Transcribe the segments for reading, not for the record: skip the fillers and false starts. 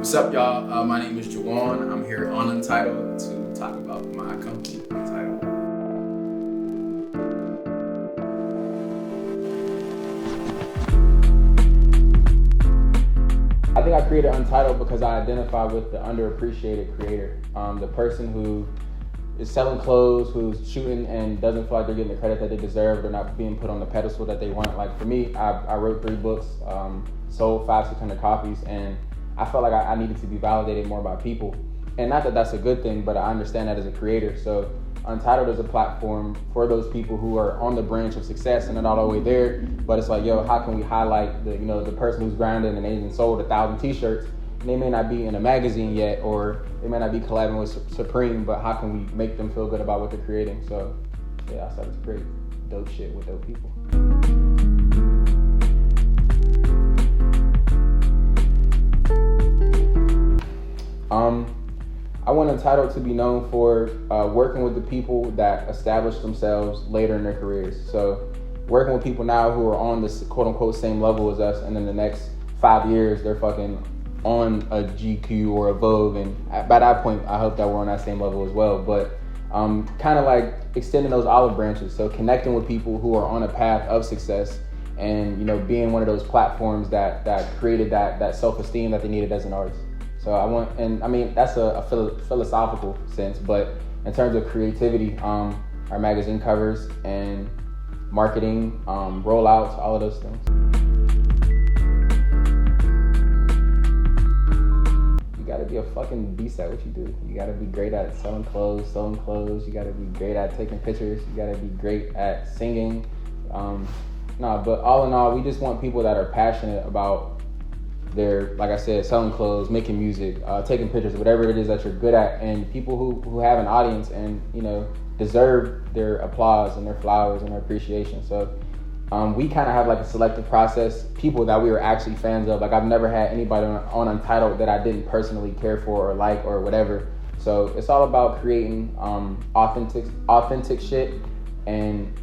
What's up, y'all? My name is Jajuan. I'm here on Untitled to talk about my company, Untitled. I think I created Untitled because I identify with the underappreciated creator, the person who is selling clothes, who's shooting and doesn't feel like they're getting the credit that they deserve. They're not being put on the pedestal that they want. Like for me, I wrote 3 books, sold 500-600 copies, and I felt like I needed to be validated more by people. And not that that's a good thing, but I understand that as a creator. So Untitled is a platform for those people who are on the branch of success and they're not all the way there. But it's like, yo, how can we highlight the person who's grinding and they even sold 1,000 t-shirts and they may not be in a magazine yet, or they may not be collabing with Supreme, but how can we make them feel good about what they're creating? So yeah, I started to create dope shit with dope people. I want Untitled to be known for working with the people that establish themselves later in their careers. So working with people now who are on this quote unquote same level as us, and then the next 5 years they're fucking on a GQ or a Vogue, and by that point I hope that we're on that same level as well. But kind of like extending those olive branches, so connecting with people who are on a path of success, and being one of those platforms that created that self-esteem that they needed as an artist. So I want, and I mean, that's a philosophical sense, but in terms of creativity, our magazine covers and marketing, rollouts, all of those things. You gotta be a fucking beast at what you do. You gotta be great at selling clothes. You gotta be great at taking pictures. You gotta be great at singing. But all in all, we just want people that are passionate about they're, like I said, selling clothes, making music, taking pictures, whatever it is that you're good at, and people who have an audience and deserve their applause and their flowers and their appreciation. So we kind of have like a selective process, people that we are actually fans of. Like I've never had anybody on Untitled that I didn't personally care for or like or whatever. So it's all about creating authentic shit. And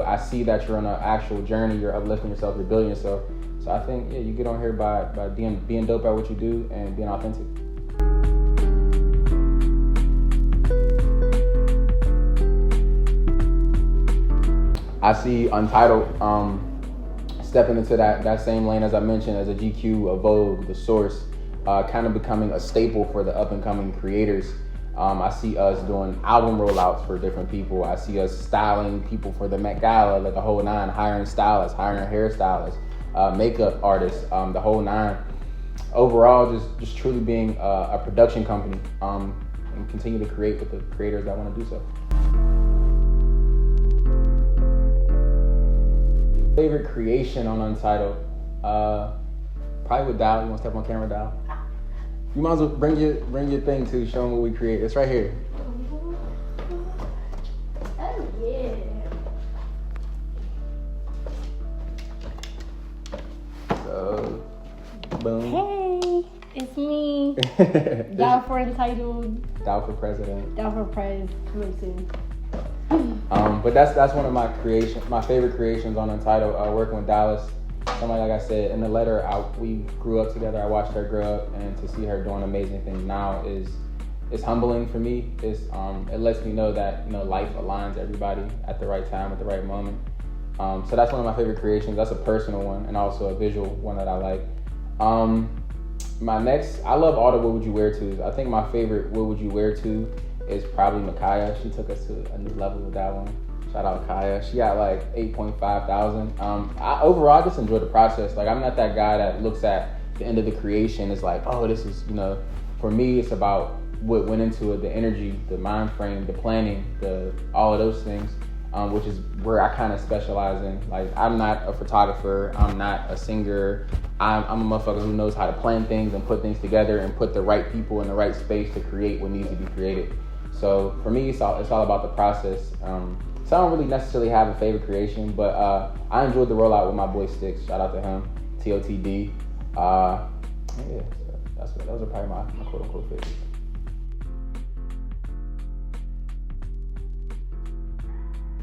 I see that you're on an actual journey, you're uplifting yourself, you're building yourself. So I think, you get on here by being dope at what you do and being authentic. I see Untitled stepping into that same lane as I mentioned, as a GQ, a Vogue, The Source, kind of becoming a staple for the up and coming creators. I see us doing album rollouts for different people. I see us styling people for the Met Gala, like the whole nine, hiring stylists, hiring hairstylists, makeup artists, the whole nine. Overall, just truly being a production company, and continue to create with the creators that want to do so. Favorite creation on Untitled? Probably with Dal. You want to step on camera, Dal? You might as well bring your thing too, show them what we create. It's right here. Oh yeah. So, boom. Hey, it's me. Dal for Untitled. Dal for president. Dal for Prez. Coming soon. But that's one of my favorite creations on Untitled. Working with Dallas. Somebody, like I said in the letter, we grew up together. I watched her grow up, and to see her doing amazing things now is humbling for me. It lets me know that life aligns everybody at the right time, at the right moment. So that's one of my favorite creations. That's a personal one, and also a visual one that I like. My next, I love all the What Would You Wear Tos. I think my favorite What Would You Wear To is probably Micaiah. She took us to a new level with that one. Shout out Kaya. She got like 8.5 thousand. Overall, I just enjoy the process. Like I'm not that guy that looks at the end of the creation. It's like, oh, this is, for me, it's about what went into it, the energy, the mind frame, the planning, all of those things, which is where I kind of specialize in. Like I'm not a photographer. I'm not a singer. I'm a motherfucker who knows how to plan things and put things together and put the right people in the right space to create what needs to be created. So for me, it's all about the process. So I don't really necessarily have a favorite creation, but I enjoyed the rollout with my boy Sticks. Shout out to him, TOTD. So those are probably my quote unquote favorites.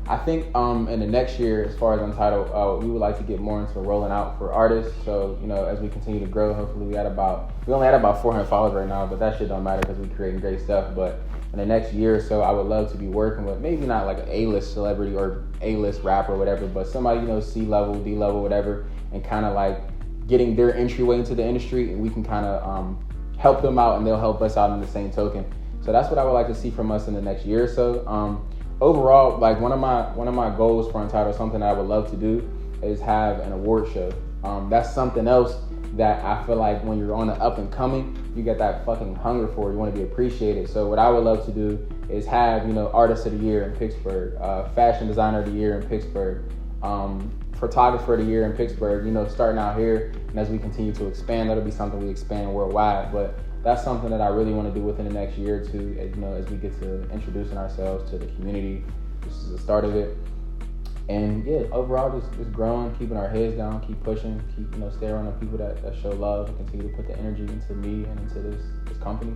I think in the next year, as far as Untitled, we would like to get more into rolling out for artists. So, you know, as we continue to grow, hopefully we only had about 400 followers right now, but that shit don't matter because we're creating great stuff. But in the next year or so, I would love to be working with maybe not like an A-list celebrity or A-list rapper or whatever, but somebody, you know, C-level, D-level, whatever, and kind of like getting their entryway into the industry, and we can kind of help them out and they'll help us out in the same token. So that's what I would like to see from us in the next year or so. Overall, like one of my goals for Untitled, something that I would love to do is have an award show. That's something else that I feel like when you're on the up and coming, you get that fucking hunger for it. You want to be appreciated. So what I would love to do is have, you know, Artist of the Year in Pittsburgh, Fashion Designer of the Year in Pittsburgh, Photographer of the Year in Pittsburgh, you know, starting out here. And as we continue to expand, that'll be something we expand worldwide. But that's something that I really want to do within the next year or two, you know, as we get to introducing ourselves to the community. This is the start of it. And yeah, overall, just growing, keeping our heads down, keep pushing, you know, stay around the people that show love and continue to put the energy into me and into this company.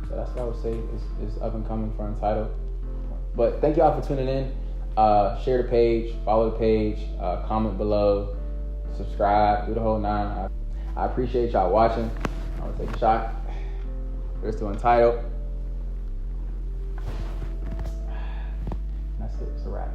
So that's what I would say is up and coming for Untitled. But thank y'all for tuning in. Share the page, follow the page, comment below, subscribe, do the whole nine. I appreciate y'all watching. I'm gonna take a shot. Here's to Untitled. That's it. It's a wrap.